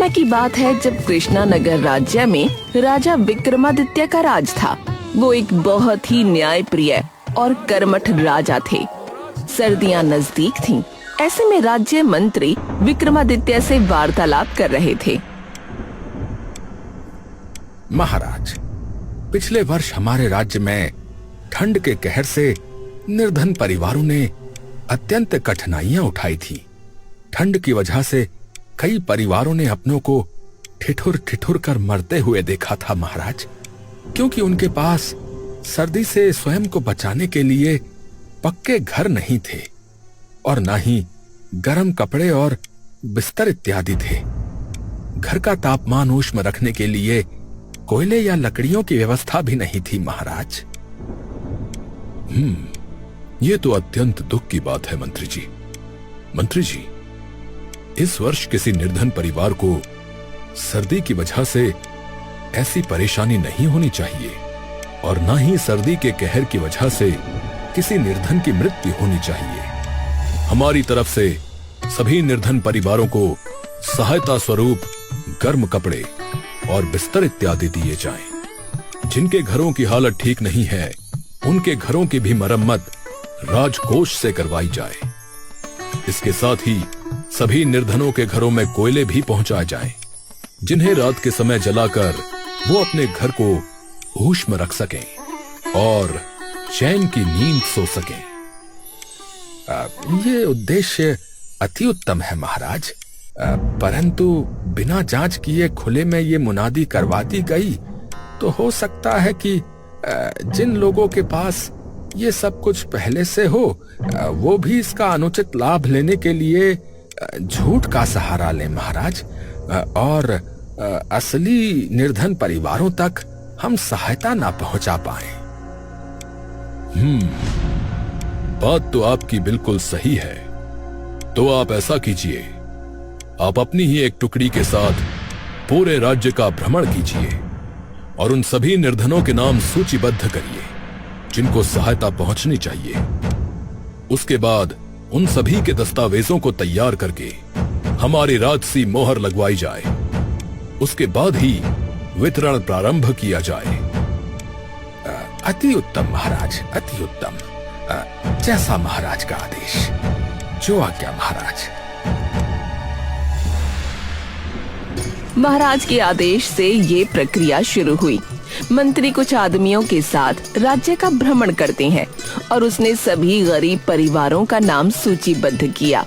समय की बात है जब कृष्णानगर राज्य में राजा विक्रमादित्य का राज था। वो एक बहुत ही न्यायप्रिय और कर्मठ राजा थे। सर्दियां नजदीक थीं। ऐसे में राज्य मंत्री विक्रमादित्य से वार्तालाप कर रहे थे। महाराज, पिछले वर्ष हमारे राज्य में ठंड के कहर से निर्धन परिवारों ने अत्यंत कठिनाइयां उठाई थी। ठंड की वजह से कई परिवारों ने अपनों को ठिठुर ठिठुर कर मरते हुए देखा था महाराज, क्योंकि उनके पास सर्दी से स्वयं को बचाने के लिए पक्के घर नहीं थे और ना ही गर्म कपड़े और बिस्तर इत्यादि थे। घर का तापमान ऊष्म रखने के लिए कोयले या लकड़ियों की व्यवस्था भी नहीं थी महाराज। ये तो अत्यंत दुख की बात है मंत्री जी। मंत्री जी, इस वर्ष किसी निर्धन परिवार को सर्दी की वजह से ऐसी परेशानी नहीं होनी चाहिए और ना ही सर्दी के कहर की वजह से किसी निर्धन की मृत्यु होनी चाहिए। हमारी तरफ से सभी निर्धन परिवारों को सहायता स्वरूप गर्म कपड़े और बिस्तर इत्यादि दिए जाएं। जिनके घरों की हालत ठीक नहीं है, उनके घरों की भी मरम्मत राजकोष से करवाई जाए। इसके साथ ही सभी निर्धनों के घरों में कोयले भी पहुंचाए जाएं, जिन्हें रात के समय जलाकर वो अपने घर को ऊष्म रख सकें और चैन की नींद सो सकें। ये उद्देश्य अति उत्तम है महाराज, परंतु बिना जांच किए खुले में ये मुनादी करवा दी गई तो हो सकता है कि जिन लोगों के पास ये सब कुछ पहले से हो, वो भी इसका अनुचित लाभ लेने के लिए झूठ का सहारा लें महाराज, और असली निर्धन परिवारों तक हम सहायता ना पहुंचा पाए। बात तो आपकी बिल्कुल सही है। तो आप ऐसा कीजिए, आप अपनी ही एक टुकड़ी के साथ पूरे राज्य का भ्रमण कीजिए और उन सभी निर्धनों के नाम सूचीबद्ध करिए जिनको सहायता पहुंचनी चाहिए। उसके बाद उन सभी के दस्तावेजों को तैयार करके हमारी राजसी मोहर लगवाई जाए। उसके बाद ही वितरण प्रारंभ किया जाए। अति उत्तम महाराज, अति उत्तम। जैसा महाराज का आदेश। जो आज्ञा महाराज। महाराज के आदेश से ये प्रक्रिया शुरू हुई। मंत्री कुछ आदमियों के साथ राज्य का भ्रमण करते हैं और उसने सभी गरीब परिवारों का नाम सूचीबद्ध किया।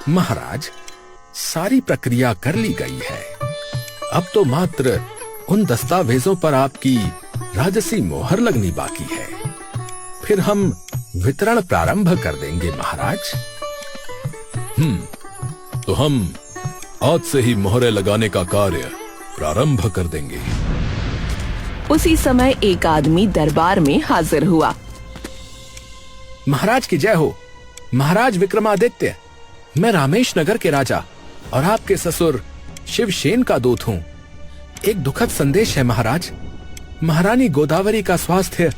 महाराज, सारी प्रक्रिया कर ली गई है। अब तो मात्र उन दस्तावेजों पर आपकी राजसी मोहर लगनी बाकी है। फिर हम वितरण प्रारंभ कर देंगे महाराज। तो हम आज से ही मोहरें लगाने का कार्य प्रारंभ कर देंगे। उसी समय एक आदमी दरबार में हाजिर हुआ। महाराज की जय हो। महाराज विक्रमादित्य, मैं रामेश नगर के राजा और आपके ससुर शिवसेन का दूत हूँ। एक दुखद संदेश है महाराज। महारानी गोदावरी का स्वास्थ्य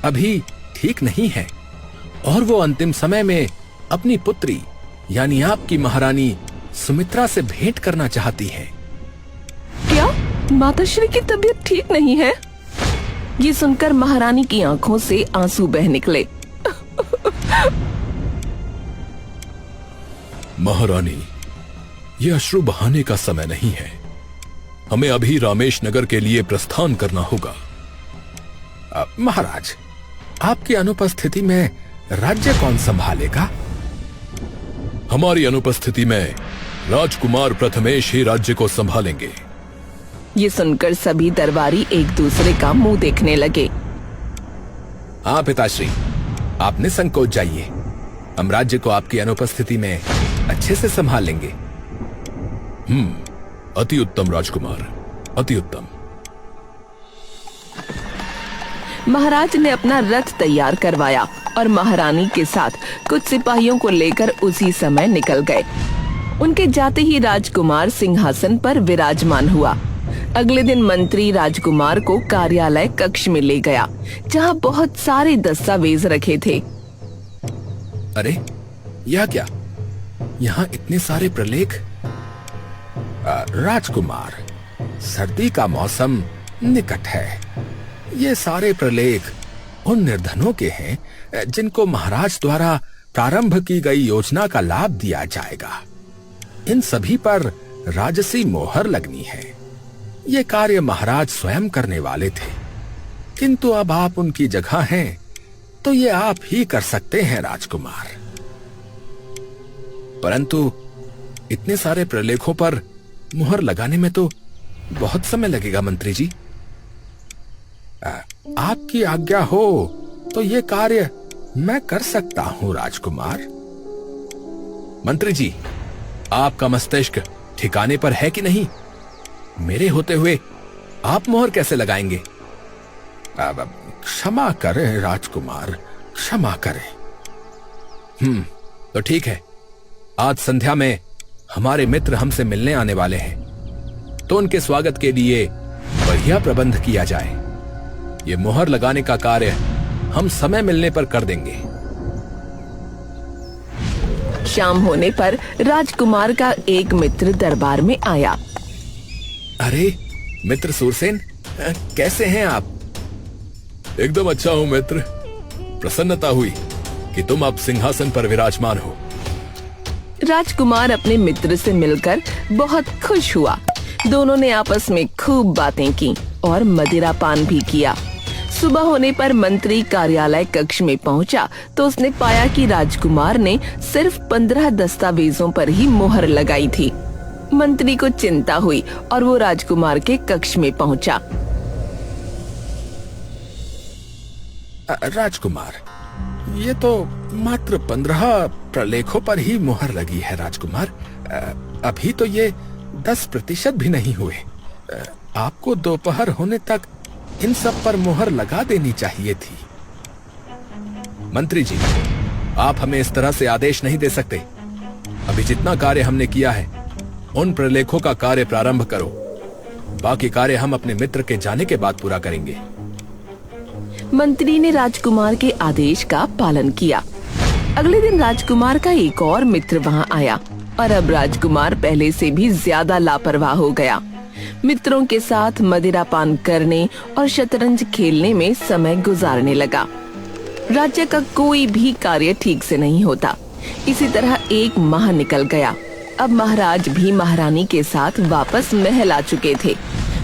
अभी ठीक नहीं है और वो अंतिम समय में अपनी पुत्री यानी आपकी महारानी सुमित्रा से भेंट करना चाहती हैं। क्या माताश्री की तबीयत ठीक नहीं है? ये सुनकर महारानी की आंखों से आंसू बह निकले। महारानी, यह अश्रु बहाने का समय नहीं है। हमें अभी रामेश नगर के लिए प्रस्थान करना होगा। महाराज, आपकी अनुपस्थिति में राज्य कौन संभालेगा? हमारी अनुपस्थिति में राजकुमार प्रथमेश ही राज्य को संभालेंगे। ये सुनकर सभी दरबारी एक दूसरे का मुंह देखने लगे। हाँ पिताश्री, आप निसंकोच जाइए। हम राज्य को आपकी अनुपस्थिति में अच्छे से संभाल लेंगे। अति उत्तम राजकुमार, अति उत्तम। महाराज ने अपना रथ तैयार करवाया और महारानी के साथ कुछ सिपाहियों को लेकर उसी समय निकल गए। उनके जाते ही राजकुमार सिंहासन पर विराजमान हुआ। अगले दिन मंत्री राजकुमार को कार्यालय कक्ष में ले गया, जहाँ बहुत सारे दस्तावेज रखे थे। अरे, यह क्या? यहाँ इतने सारे प्रलेख। राजकुमार, सर्दी का मौसम निकट है। ये सारे प्रलेख उन निर्धनों के हैं जिनको महाराज द्वारा प्रारंभ की गई योजना का लाभ दिया जाएगा। इन सभी पर राजसी मोहर लगनी है। ये कार्य महाराज स्वयं करने वाले थे, किंतु अब आप उनकी जगह हैं, तो ये आप ही कर सकते हैं राजकुमार। परंतु इतने सारे प्रलेखों पर मुहर लगाने में तो बहुत समय लगेगा मंत्री जी। आपकी आज्ञा हो तो ये कार्य मैं कर सकता हूं राजकुमार। मंत्री जी, आपका मस्तिष्क ठिकाने पर है कि नहीं? मेरे होते हुए आप मोहर कैसे लगाएंगे? क्षमा करें राजकुमार, क्षमा करें। तो ठीक है, आज संध्या में हमारे मित्र हमसे मिलने आने वाले हैं, तो उनके स्वागत के लिए बढ़िया प्रबंध किया जाए। ये मोहर लगाने का कार्य हम समय मिलने पर कर देंगे। शाम होने पर राजकुमार का एक मित्र दरबार में आया। अरे मित्र सूरसेन, कैसे हैं आप? एकदम अच्छा हूं मित्र। प्रसन्नता हुई कि तुम अब सिंहासन पर विराजमान हो। राजकुमार अपने मित्र से मिलकर बहुत खुश हुआ। दोनों ने आपस में खूब बातें की और मदिरा पान भी किया। सुबह होने पर मंत्री कार्यालय कक्ष में पहुंचा तो उसने पाया कि राजकुमार ने सिर्फ 15 दस्तावेजों पर ही मोहर लगाई थी। मंत्री को चिंता हुई और वो राजकुमार के कक्ष में पहुंचा। राजकुमार, ये तो मात्र 15 प्रलेखों पर ही मुहर लगी है राजकुमार। अभी तो ये 10% भी नहीं हुए। आपको दोपहर होने तक इन सब पर मुहर लगा देनी चाहिए थी। मंत्री जी, आप हमें इस तरह से आदेश नहीं दे सकते। अभी जितना कार्य हमने किया है, उन प्रलेखों का कार्य प्रारंभ करो। बाकी कार्य हम अपने मित्र के जाने के बाद पूरा करेंगे। मंत्री ने राजकुमार के आदेश का पालन किया। अगले दिन राजकुमार का एक और मित्र वहां आया और अब राजकुमार पहले से भी ज्यादा लापरवाह हो गया। मित्रों के साथ मदिरा पान करने और शतरंज खेलने में समय गुजारने लगा। राज्य का कोई भी कार्य ठीक से नहीं होता। इसी तरह एक माह निकल गया। अब महाराज भी महारानी के साथ वापस महल आ चुके थे।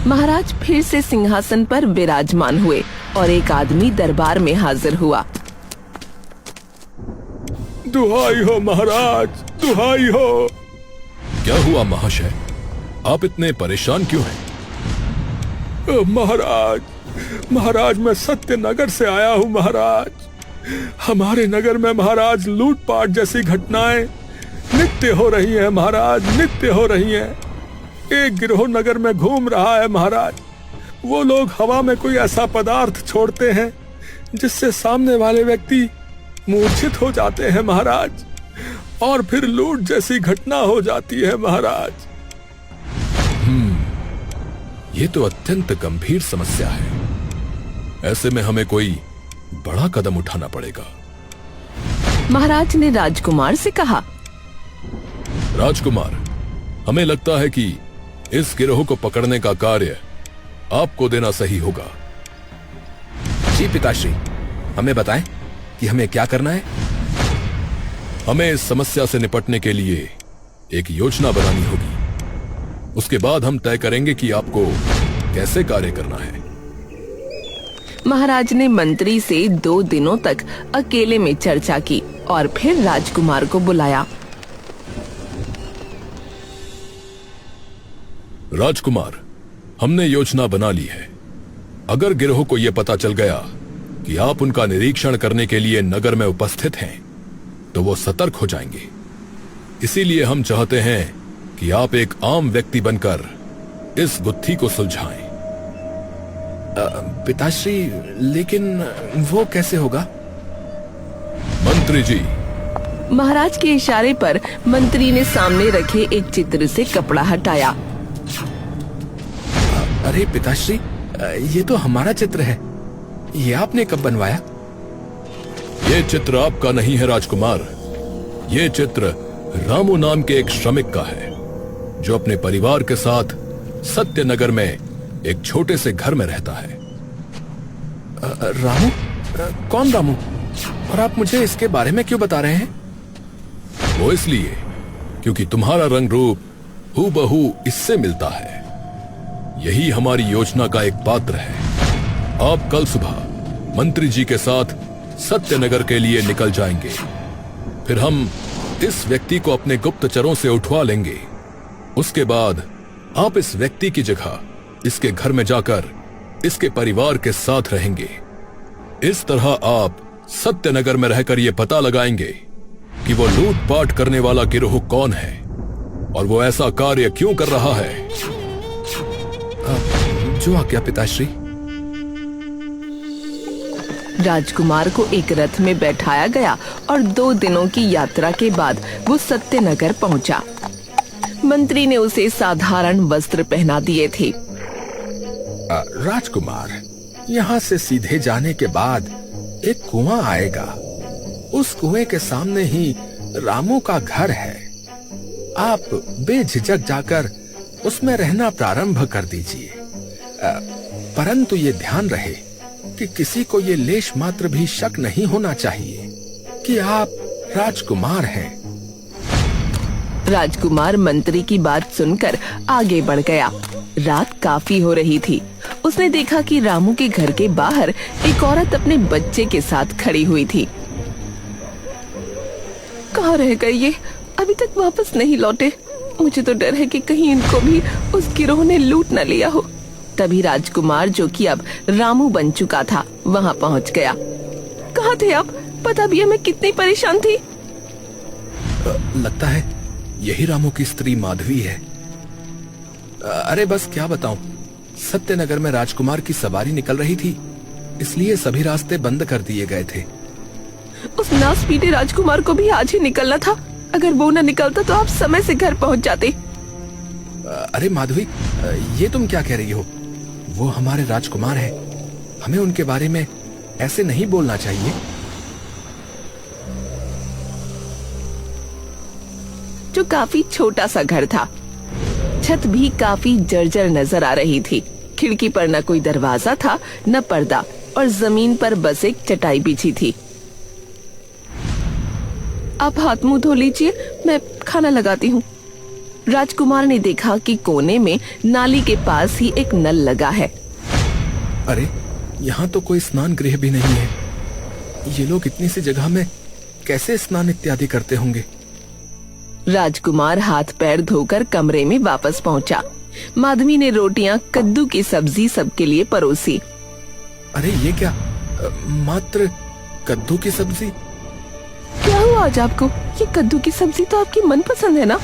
महाराज फिर से सिंहासन पर विराजमान हुए और एक आदमी दरबार में हाजिर हुआ। दुहाई हो महाराज, दुहाई हो। क्या हुआ महाशय? आप इतने परेशान क्यों हैं? महाराज मैं सत्यनगर से आया हूँ महाराज। हमारे नगर में महाराज लूटपाट जैसी घटनाएं नित्य हो रही हैं महाराज, नित्य हो रही हैं। एक गिरोह नगर में घूम रहा है महाराज। वो लोग हवा में कोई ऐसा पदार्थ छोड़ते हैं जिससे सामने वाले व्यक्ति मूर्छित हो जाते हैं महाराज, और फिर लूट जैसी घटना हो जाती है महाराज। ये तो अत्यंत गंभीर समस्या है। ऐसे में हमें कोई बड़ा कदम उठाना पड़ेगा। महाराज ने राजकुमार से कहा। राजकुमार, हमें लगता है कि इस गिरोह को पकड़ने का कार्य आपको देना सही होगा। जी पिताश्री, हमें बताएं कि हमें क्या करना है। हमें इस समस्या से निपटने के लिए एक योजना बनानी होगी। उसके बाद हम तय करेंगे कि आपको कैसे कार्य करना है। महाराज ने मंत्री से 2 दिनों तक अकेले में चर्चा की और फिर राजकुमार को बुलाया। राजकुमार, हमने योजना बना ली है। अगर गिरोह को यह पता चल गया कि आप उनका निरीक्षण करने के लिए नगर में उपस्थित हैं, तो वो सतर्क हो जाएंगे। इसीलिए हम चाहते हैं कि आप एक आम व्यक्ति बनकर इस गुत्थी को सुलझाएं। पिताश्री, लेकिन वो कैसे होगा? मंत्री जी। महाराज के इशारे पर मंत्री ने सामने रखे एक चित्र से कपड़ा हटाया। अरे पिताश्री, ये तो हमारा चित्र है। ये आपने कब बनवाया? ये चित्र आपका नहीं है राजकुमार। ये चित्र रामू नाम के एक श्रमिक का है, जो अपने परिवार के साथ सत्यनगर में एक छोटे से घर में रहता है। रामू? कौन रामू? और आप मुझे इसके बारे में क्यों बता रहे हैं? वो इसलिए क्योंकि तुम्हारा रंग रूप हूबहू इससे मिलता है। यही हमारी योजना का एक पात्र है। आप कल सुबह मंत्री जी के साथ सत्यनगर के लिए निकल जाएंगे। फिर हम इस व्यक्ति को अपने गुप्तचरों से उठवा लेंगे। उसके बाद आप इस व्यक्ति की जगह इसके घर में जाकर इसके परिवार के साथ रहेंगे। इस तरह आप सत्यनगर में रहकर यह पता लगाएंगे कि वो लूटपाट करने वाला गिरोह कौन है और वो ऐसा कार्य क्यों कर रहा है। जो आज्ञा पिताश्री। राजकुमार को एक रथ में बैठाया गया और 2 दिनों की यात्रा के बाद वो सत्यनगर पहुंचा। मंत्री ने उसे साधारण वस्त्र पहना दिए थे। राजकुमार, यहाँ से सीधे जाने के बाद एक कुआं आएगा। उस कुएं के सामने ही रामू का घर है। आप बेझिझक जाकर उसमें रहना प्रारंभ कर दीजिए। परंतु ये ध्यान रहे कि किसी को ये लेश मात्र भी शक नहीं होना चाहिए कि आप राजकुमार हैं। राजकुमार मंत्री की बात सुनकर आगे बढ़ गया। रात काफी हो रही थी। उसने देखा कि रामू के घर के बाहर एक औरत अपने बच्चे के साथ खड़ी हुई थी। कहाँ रह गए ये? अभी तक वापस नहीं लौटे। मुझे तो डर है कि कहीं इनको भी उस गिरोह ने लूट न लिया हो। तभी राजकुमार, जो कि अब रामू बन चुका था, वहाँ पहुँच गया। कहाँ थे आप? पता भी है मैं कितनी परेशान थी। लगता है यही रामू की स्त्री माधवी है। अरे बस क्या बताऊं, सत्यनगर में राजकुमार की सवारी निकल रही थी, इसलिए सभी रास्ते बंद कर दिए गए थे। उस नासपीटे राजकुमार को भी आज ही निकलना था। अगर वो न निकलता तो आप समय से घर पहुंच जाते। अरे माधवी, ये तुम क्या कह रही हो? वो हमारे राजकुमार है। हमें उनके बारे में ऐसे नहीं बोलना चाहिए। जो काफी छोटा सा घर था। छत भी काफी जर्जर नजर आ रही थी। खिड़की पर न कोई दरवाजा था, न पर्दा, और जमीन पर बस एक चटाई बिछी थी। आप हाथ मुंह धो लीजिए, मैं खाना लगाती हूँ। राजकुमार ने देखा कि कोने में नाली के पास ही एक नल लगा है। अरे, यहाँ तो कोई स्नान गृह भी नहीं है। ये लोग इतनी सी जगह में कैसे स्नान इत्यादि करते होंगे? राजकुमार हाथ पैर धोकर कमरे में वापस पहुंचा। माधवी ने रोटियां, कद्दू की सब्जी सबके लिए परोसी। अरे ये क्या? मात्र कद्दू की सब्जी? क्या हुआ आज आपको? ये कद्दू की सब्जी तो आपकी मनपसंद है ना?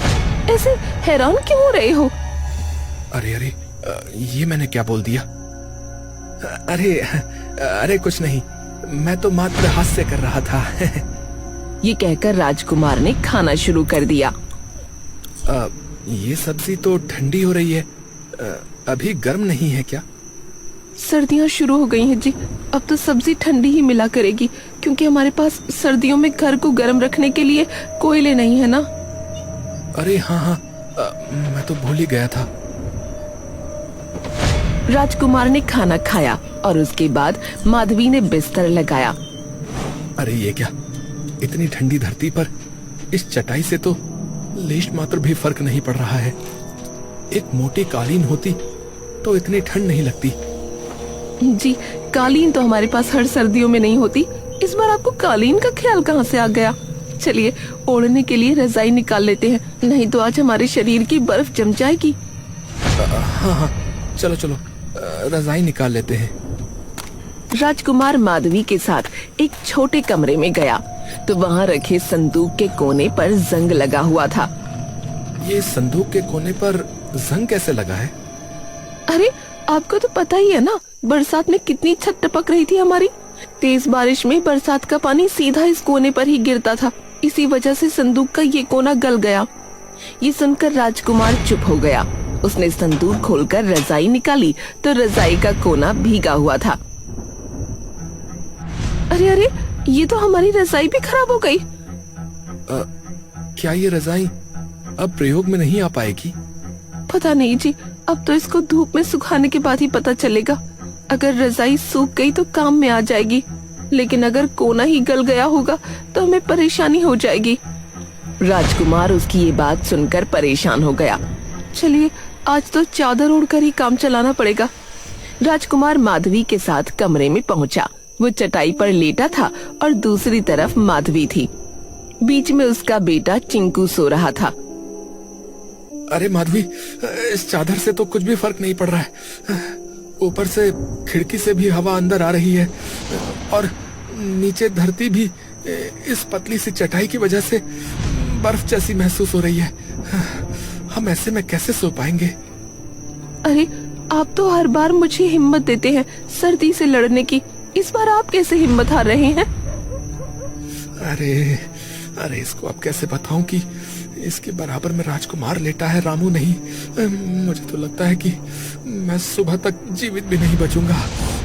ऐसे हैरान क्यों हो रहे हो? अरे अरे, ये मैंने क्या बोल दिया? अरे अरे कुछ नहीं, मैं तो मात्र हास्य कर रहा था। ये कहकर राजकुमार ने खाना शुरू कर दिया। ये सब्जी तो ठंडी हो रही है। अभी गर्म नहीं है क्या? सर्दियाँ शुरू हो गई हैं जी। अब तो सब्जी ठंडी ही मिला करेगी, क्योंकि हमारे पास सर्दियों में घर को गर्म रखने के लिए कोयले नहीं है ना। अरे हाँ हाँ, मैं तो भूल ही गया था। राजकुमार ने खाना खाया और उसके बाद माधवी ने बिस्तर लगाया। अरे ये क्या? इतनी ठंडी धरती पर इस चटाई से तो लेश मात्र भी फर्क नहीं पड़ रहा है। एक मोटी कालीन होती तो इतनी ठंड नहीं लगती। जी, कालीन तो हमारे पास हर सर्दियों में नहीं होती। इस बार आपको कालीन का ख्याल कहाँ से आ गया? चलिए, ओढ़ने के लिए रजाई निकाल लेते हैं, नहीं तो आज हमारे शरीर की बर्फ जम जाएगी। हाँ हाँ, चलो चलो, रजाई निकाल लेते हैं। राजकुमार माधवी के साथ एक छोटे कमरे में गया तो वहाँ रखे संदूक के कोने पर जंग लगा हुआ था। ये संदूक के कोने पर जंग कैसे लगा है? अरे, आपको तो पता ही है ना, बरसात में कितनी छत टपक रही थी हमारी। तेज बारिश में बरसात का पानी सीधा इस कोने पर ही गिरता था। इसी वजह से संदूक का ये कोना गल गया। ये सुनकर राजकुमार चुप हो गया। उसने संदूक खोलकर रजाई निकाली तो रजाई का कोना भीगा हुआ था। अरे अरे, ये तो हमारी रजाई भी खराब हो गई। क्या ये रजाई अब प्रयोग में नहीं आ पाएगी? पता नहीं जी, अब तो इसको धूप में सुखाने के बाद ही पता चलेगा। अगर रजाई सूख गई तो काम में आ जाएगी, लेकिन अगर कोना ही गल गया होगा तो हमें परेशानी हो जाएगी। राजकुमार उसकी ये बात सुनकर परेशान हो गया। चलिए आज तो चादर ओढ़कर ही काम चलाना पड़ेगा। राजकुमार माधवी के साथ कमरे में पहुंचा। वो चटाई पर लेटा था और दूसरी तरफ माधवी थी। बीच में उसका बेटा चिंकू सो रहा था। अरे माधवी, इस चादर से तो कुछ भी फर्क नहीं पड़ रहा है। ऊपर से खिड़की से भी हवा अंदर आ रही है और नीचे धरती भी इस पतली सी चटाई की वजह से बर्फ जैसी महसूस हो रही है। हम ऐसे में कैसे सो पाएंगे? अरे आप तो हर बार मुझे हिम्मत देते हैं सर्दी से लड़ने की, इस बार आप कैसे हिम्मत हार रहे हैं? अरे इसको अब कैसे बताऊं कि इसके बराबर में राजकुमार लेटा है, रामू नहीं। मुझे तो लगता है कि मैं सुबह तक जीवित भी नहीं बचूंगा,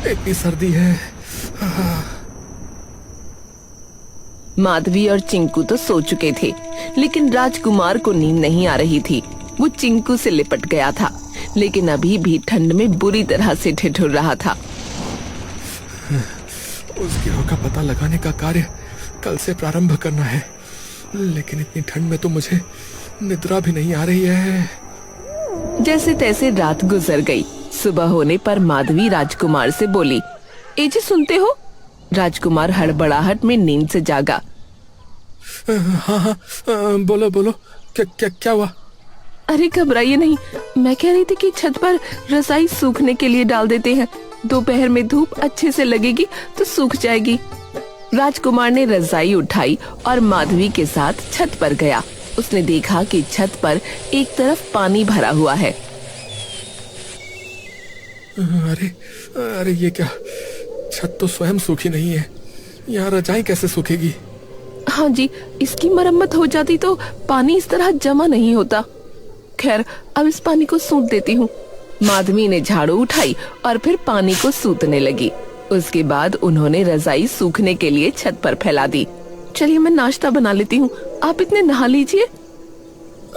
इतनी सर्दी है। माधवी और चिंकू तो सो चुके थे, लेकिन राजकुमार को नींद नहीं आ रही थी। वो चिंकू से लिपट गया था, लेकिन अभी भी ठंड में बुरी तरह से ठिठुर रहा था। उस गिरोह का पता लगाने का कार्य कल से प्रारंभ करना है, लेकिन इतनी ठंड में तो मुझे निद्रा भी नहीं आ रही है। जैसे तैसे रात गुजर गई। सुबह होने पर माधवी राजकुमार से बोली, ए जी सुनते हो? राजकुमार हड़बड़ाहट में नींद से जागा। हाँ, बोलो, क्या हुआ? अरे घबराइए नहीं, मैं कह रही थी कि छत पर रजाई सूखने के लिए डाल देते हैं, दोपहर में धूप अच्छे से लगेगी तो सूख जाएगी। राजकुमार ने रजाई उठाई और माधवी के साथ छत पर गया। उसने देखा कि छत पर एक तरफ पानी भरा हुआ है। अरे ये क्या, छत तो स्वयं सूखी नहीं है, यहाँ रजाई कैसे सूखेगी? हाँ जी, इसकी मरम्मत हो जाती तो पानी इस तरह जमा नहीं होता। खैर अब इस पानी को सूत देती हूँ। माधवी ने झाड़ू उठाई और फिर पानी को सूतने लगी। उसके बाद उन्होंने रजाई सूखने के लिए छत पर फैला दी। चलिए मैं नाश्ता बना लेती हूँ, आप इतने नहा लीजिए।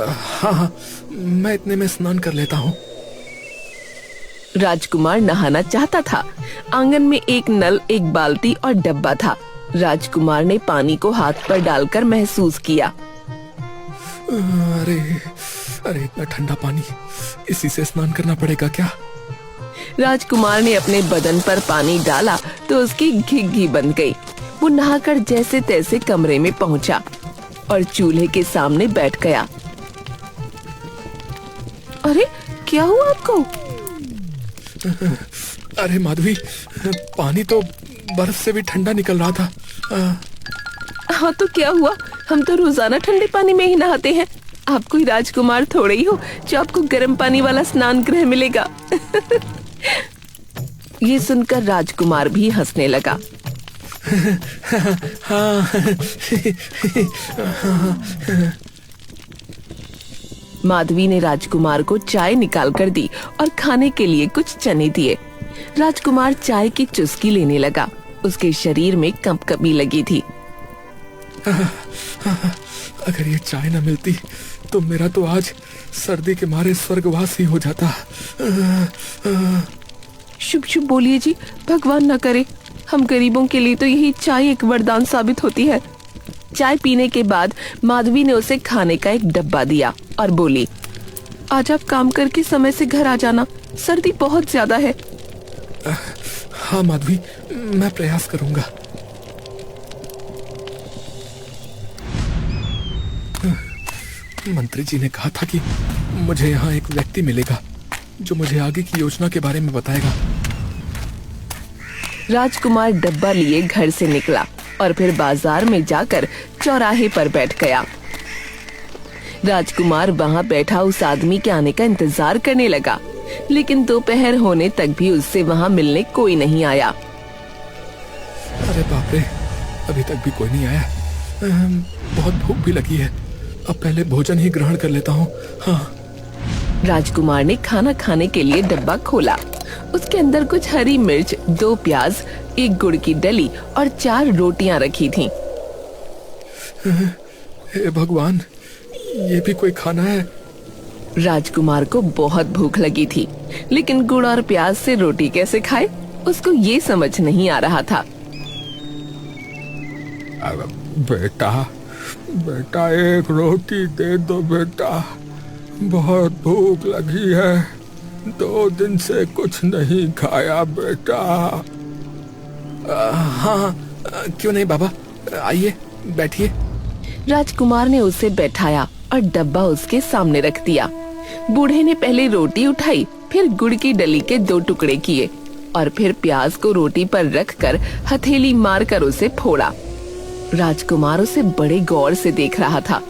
हाँ, मैं इतने में स्नान कर लेता हूँ। राजकुमार नहाना चाहता था। आंगन में एक नल, एक बाल्टी और डब्बा था। राजकुमार ने पानी को हाथ पर डालकर महसूस किया। अरे इतना ठंडा पानी, इसी से स्नान करना पड़ेगा क्या? राजकुमार ने अपने बदन पर पानी डाला तो उसकी घिघी बन गई। वो नहाकर जैसे तैसे कमरे में पहुंचा और चूल्हे के सामने बैठ गया। अरे क्या हुआ आपको? अरे माधवी, पानी तो बर्फ से भी ठंडा निकल रहा था। हाँ तो क्या हुआ, हम तो रोजाना ठंडे पानी में ही नहाते हैं। आप कोई राजकुमार थोड़े ही हो जो आपको गर्म पानी वाला स्नान गृह मिलेगा। ये सुनकर राजकुमार भी हंसने लगा। माधवी ने राजकुमार को चाय निकाल कर दी और खाने के लिए कुछ चने दिए। राजकुमार चाय की चुस्की लेने लगा। उसके शरीर में कंपकपी लगी थी। अगर ये चाय न मिलती तो मेरा तो आज सर्दी के मारे स्वर्गवास ही हो जाता। शुभ शुभ बोलिए जी, भगवान न करे। हम गरीबों के लिए तो यही चाय एक वरदान साबित होती है। चाय पीने के बाद माधवी ने उसे खाने का एक डब्बा दिया और बोली, आज आप काम करके समय से घर आ जाना, सर्दी बहुत ज्यादा है। हाँ माधवी, मैं प्रयास करूंगा। मंत्री जी ने कहा था कि मुझे यहाँ एक व्यक्ति मिलेगा जो मुझे आगे की योजना के बारे में बताएगा। राजकुमार डब्बा लिए घर से निकला और फिर बाजार में जाकर चौराहे पर बैठ गया। राजकुमार वहां बैठा उस आदमी के आने का इंतजार करने लगा, लेकिन दोपहर होने तक भी उससे वहां मिलने कोई नहीं आया। अरे बाप रे, अभी तक भी कोई नहीं आया। बहुत भूख भी लगी है, अब पहले भोजन ही ग्रहण कर लेता हूँ। हाँ। राजकुमार ने खाना खाने के लिए डब्बा खोला। उसके अंदर कुछ हरी मिर्च, 2 प्याज, 1 गुड़ की डली और 4 रोटियां रखी थीं। हे भगवान, ये भी कोई खाना है? राजकुमार को बहुत भूख लगी थी, लेकिन गुड़ और प्याज से रोटी कैसे खाए उसको ये समझ नहीं आ रहा था। बेटा बेटा एक रोटी दे दो बेटा, बहुत भूख लगी है, 2 दिन से कुछ नहीं खाया बेटा। हाँ, क्यों नहीं बाबा, आइए बैठिए। राजकुमार ने उसे बैठाया और डब्बा उसके सामने रख दिया। बूढ़े ने पहले रोटी उठाई, फिर गुड़ की डली के 2 टुकड़े किए और फिर प्याज को रोटी पर रखकर हथेली मारकर उसे फोड़ा। राजकुमार उसे बड़े गौर से देख रहा था।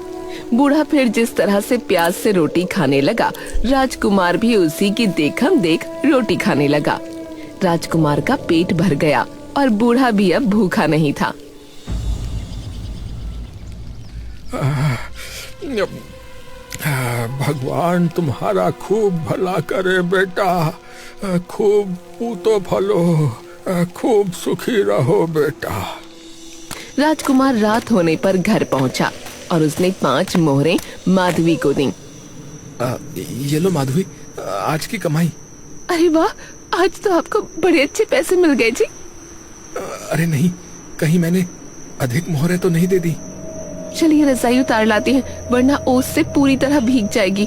बूढ़ा फिर जिस तरह से प्याज से रोटी खाने लगा, राजकुमार भी उसी की देखम देख रोटी खाने लगा। राजकुमार का पेट भर गया और बूढ़ा भी अब भूखा नहीं था। भगवान तुम्हारा खूब भला करे बेटा, खूब पूतो फलो, खूब सुखी रहो बेटा। राजकुमार रात होने पर घर पहुंचा और उसने 5 मोहरें माधवी को दी। ये लो माधवी, आज की कमाई। अरे वाह, आज तो आपको बड़े अच्छे पैसे मिल गए जी। अरे नहीं, कहीं मैंने अधिक मोहरें तो नहीं दे दी। चलिए रजाई उतार लाते हैं, वरना ओस से पूरी तरह भीग जाएगी।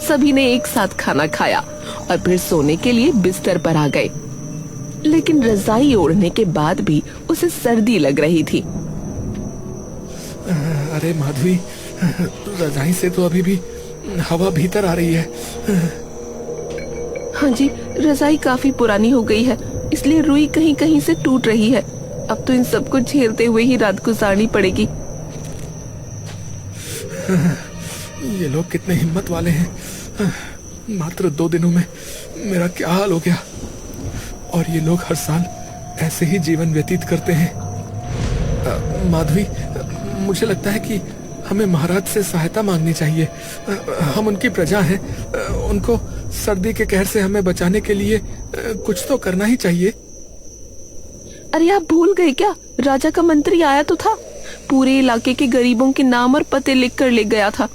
सभी ने एक साथ खाना खाया और फिर सोने के लिए बिस्तर पर आ गए, लेकिन रजाई ओढ़ने के बाद भी उसे सर्दी लग रही थी। अरे माधवी, रजाई से तो अभी भी हवा भीतर आ रही है। हाँ जी, रजाई काफी पुरानी हो गई है, इसलिए रुई कहीं कहीं से टूट रही है। अब तो इन सबको झेलते हुए ही रात गुजारनी पड़ेगी। ये लोग कितने हिम्मत वाले हैं। मात्र 2 दिनों में मेरा क्या हाल हो गया, और ये लोग हर साल ऐसे ही जीवन व्यतीत करते हैं। माधवी, मुझे लगता है कि हमें महाराज से सहायता मांगनी चाहिए। हम उनकी प्रजा हैं, उनको सर्दी के कहर से हमें बचाने के लिए कुछ तो करना ही चाहिए। अरे आप भूल गए क्या, राजा का मंत्री आया तो था, पूरे इलाके के गरीबों के नाम और पते लिख कर ले गया था।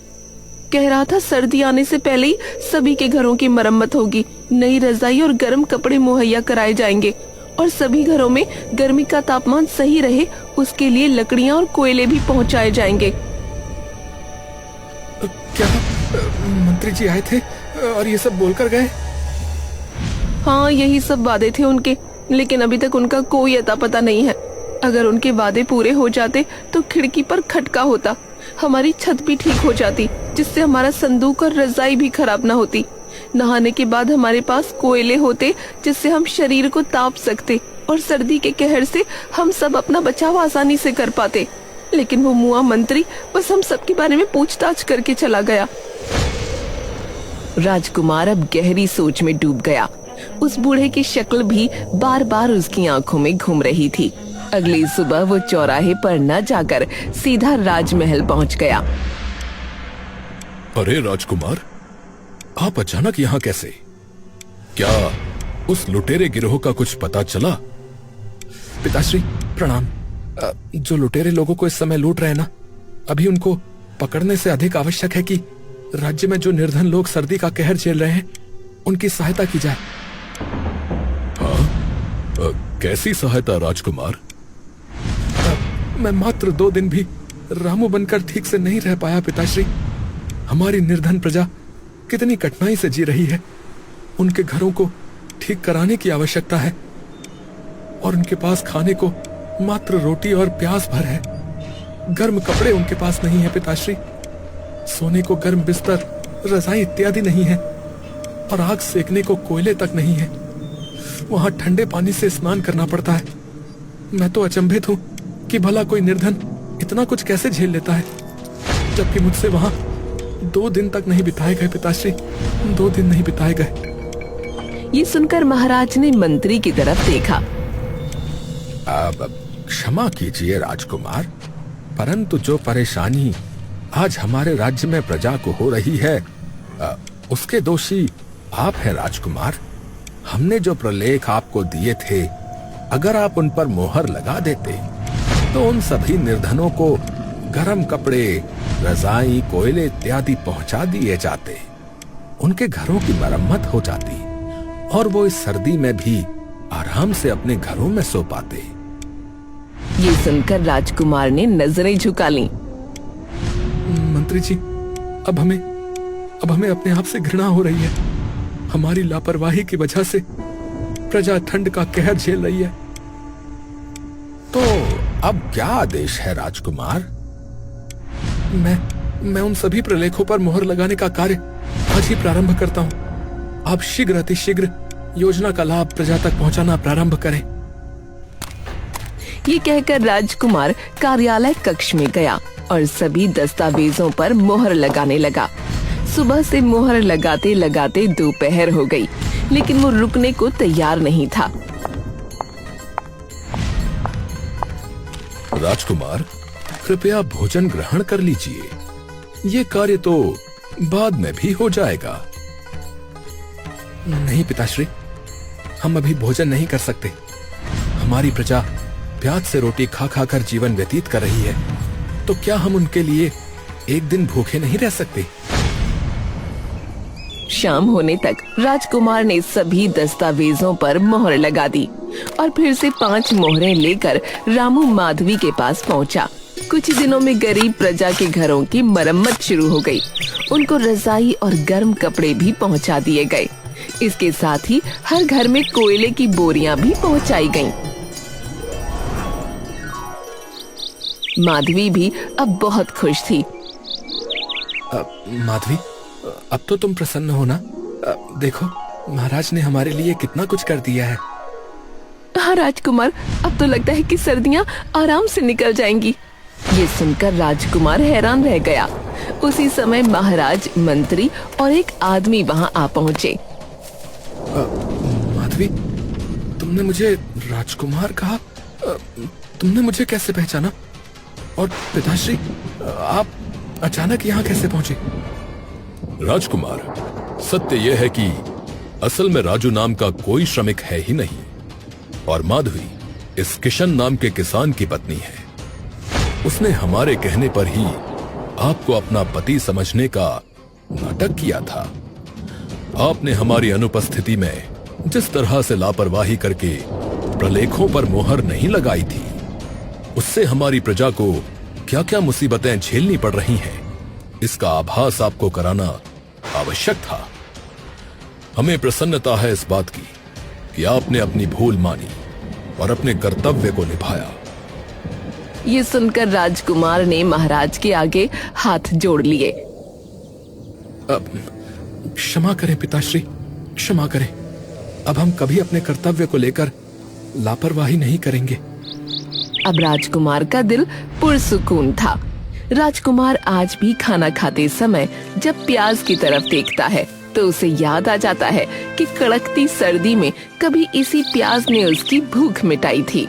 कह रहा था सर्दी आने से पहले ही सभी के घरों की मरम्मत होगी, नई रजाई और गर्म कपड़े मुहैया कराए जाएंगे, और सभी घरों में गर्मी का तापमान सही रहे उसके लिए लकड़ियां और कोयले भी पहुंचाए जाएंगे। क्या मंत्री जी आए थे और ये सब बोलकर गए? हाँ, यही सब वादे थे उनके, लेकिन अभी तक उनका कोई अता पता नहीं है। अगर उनके वादे पूरे हो जाते तो खिड़की पर खटका होता, हमारी छत भी ठीक हो जाती, जिससे हमारा संदूक और रजाई भी खराब ना होती। नहाने के बाद हमारे पास कोयले होते, जिससे हम शरीर को ताप सकते, और सर्दी के कहर से हम सब अपना बचाव आसानी से कर पाते। लेकिन वो मुआ मंत्री बस हम सबके बारे में पूछताछ करके चला गया। राजकुमार अब गहरी सोच में डूब गया। उस बूढ़े की शक्ल भी बार बार उसकी आंखों में घूम रही थी। अगली सुबह वो चौराहे पर न जाकर सीधा राजमहल पहुंच गया। अरे राजकुमार, आप अचानक यहाँ कैसे? क्या उस लुटेरे गिरोह का कुछ पता चला? पिताश्री प्रणाम। जो लुटेरे लोगों को इस समय लूट रहे हैं ना, अभी उनको पकड़ने से अधिक आवश्यक है कि राज्य में जो निर्धन लोग सर्दी का कहर झेल रहे हैं उनकी सहायता की जाए। हाँ, कैसी सहायता राजकुमार? मैं मात्र 2 दिन भी रामू बनकर ठीक से नहीं रह पाया पिताश्री। हमारी निर्धन प्रजा कितनी कठिनाई से जी रही है। उनके घरों को ठीक कराने की आवश्यकता है, और उनके पास खाने को मात्र रोटी और प्याज भर है। गर्म कपड़े उनके पास नहीं है पिताश्री। सोने को गर्म बिस्तर, रजाई इत्यादि नहीं है, और आग सेकने को कोयले तक नहीं है। वहां ठंडे पानी से स्नान करना पड़ता है। मैं तो अचंभित हूं कि भला कोई निर्धन इतना कुछ कैसे झेल लेता है, जबकि मुझसे वहां 2 दिन तक नहीं बिताए गए पिताश्री, 2 दिन नहीं बिताए गए। ये सुनकर महाराज ने मंत्री की तरफ देखा। अब क्षमा कीजिए राजकुमार, परंतु जो परेशानी आज हमारे राज्य में प्रजा को हो रही है, उसके दोषी आप हैं राजकुमार। हमने जो प्रलेख आपको दिए थे, अगर आप उन पर मोहर लगा देते तो उन सभी निर्धनों को गरम कपड़े, रजाई, कोयले इत्यादि पहुंचा दिए जाते। उनके घरों की मरम्मत हो जाती और वो इस सर्दी में भी आराम से अपने घरों में सो पाते। ये सुनकर राजकुमार ने नजरें झुका लीं। मंत्री जी, अब हमें अपने आप से घृणा हो रही है। हमारी लापरवाही की वजह से प्रजा ठंड का कहर झेल रही है। तो अब क्या आदेश है राजकुमार? मैं उन सभी प्रलेखों पर मोहर लगाने का कार्य आज ही प्रारंभ करता हूं। आप शीघ्र अतिशीघ्र योजना का लाभ प्रजा तक पहुंचाना प्रारंभ करें। ये कहकर राजकुमार कार्यालय कक्ष में गया और सभी दस्तावेजों पर मोहर लगाने लगा। सुबह से मोहर लगाते लगाते दोपहर हो गई, लेकिन वो रुकने को तैयार नहीं था। राजकुमार, कृपया भोजन ग्रहण कर लीजिए। ये कार्य तो बाद में भी हो जाएगा। नहीं पिताश्री, हम अभी भोजन नहीं कर सकते। हमारी प्रजा प्याज से रोटी खा खा कर जीवन व्यतीत कर रही है, तो क्या हम उनके लिए एक दिन भूखे नहीं रह सकते? शाम होने तक राजकुमार ने सभी दस्तावेजों पर मोहर लगा दी और फिर से 5 मोहरें लेकर रामू माधवी के पास पहुंचा। कुछ ही दिनों में गरीब प्रजा के घरों की मरम्मत शुरू हो गई। उनको रजाई और गर्म कपड़े भी पहुंचा दिए गए। इसके साथ ही हर घर में कोयले की बोरियां भी पहुंचाई गईं। माधवी भी अब बहुत खुश थी। माधवी, अब तो तुम प्रसन्न हो ना? देखो, महाराज ने हमारे लिए कितना कुछ कर दिया है। हाँ राजकुमार, अब तो लगता है कि सर्दियाँ आराम से निकल जाएंगी। ये सुनकर राजकुमार हैरान रह गया। उसी समय महाराज, मंत्री और एक आदमी वहाँ आ पहुँचे। माधवी, तुमने मुझे राजकुमार कहा? तुमने मुझे कैसे पहचाना? और पिताश्री, आप अचानक यहाँ कैसे पहुँचे? राजकुमार, सत्य यह है कि असल में राजू नाम का कोई श्रमिक है ही नहीं और माधवी इस किशन नाम के किसान की पत्नी है। उसने हमारे कहने पर ही आपको अपना पति समझने का नाटक किया था। आपने हमारी अनुपस्थिति में जिस तरह से लापरवाही करके प्रलेखों पर मोहर नहीं लगाई थी, उससे हमारी प्रजा को क्या क्या मुसीबतें झेलनी पड़ रही हैं, इसका आभास आपको कराना आवश्यक था। हमें प्रसन्नता है इस बात की कि आपने अपनी भूल मानी और अपने कर्तव्य को निभाया। ये सुनकर राजकुमार ने महाराज के आगे हाथ जोड़ लिए। क्षमा करें पिताश्री, क्षमा करें। अब हम कभी अपने कर्तव्य को लेकर लापरवाही नहीं करेंगे। अब राजकुमार का दिल पुरसुकून था। राजकुमार आज भी खाना खाते समय जब प्याज की तरफ देखता है तो उसे याद आ जाता है कि कड़कती सर्दी में कभी इसी प्याज ने उसकी भूख मिटाई थी।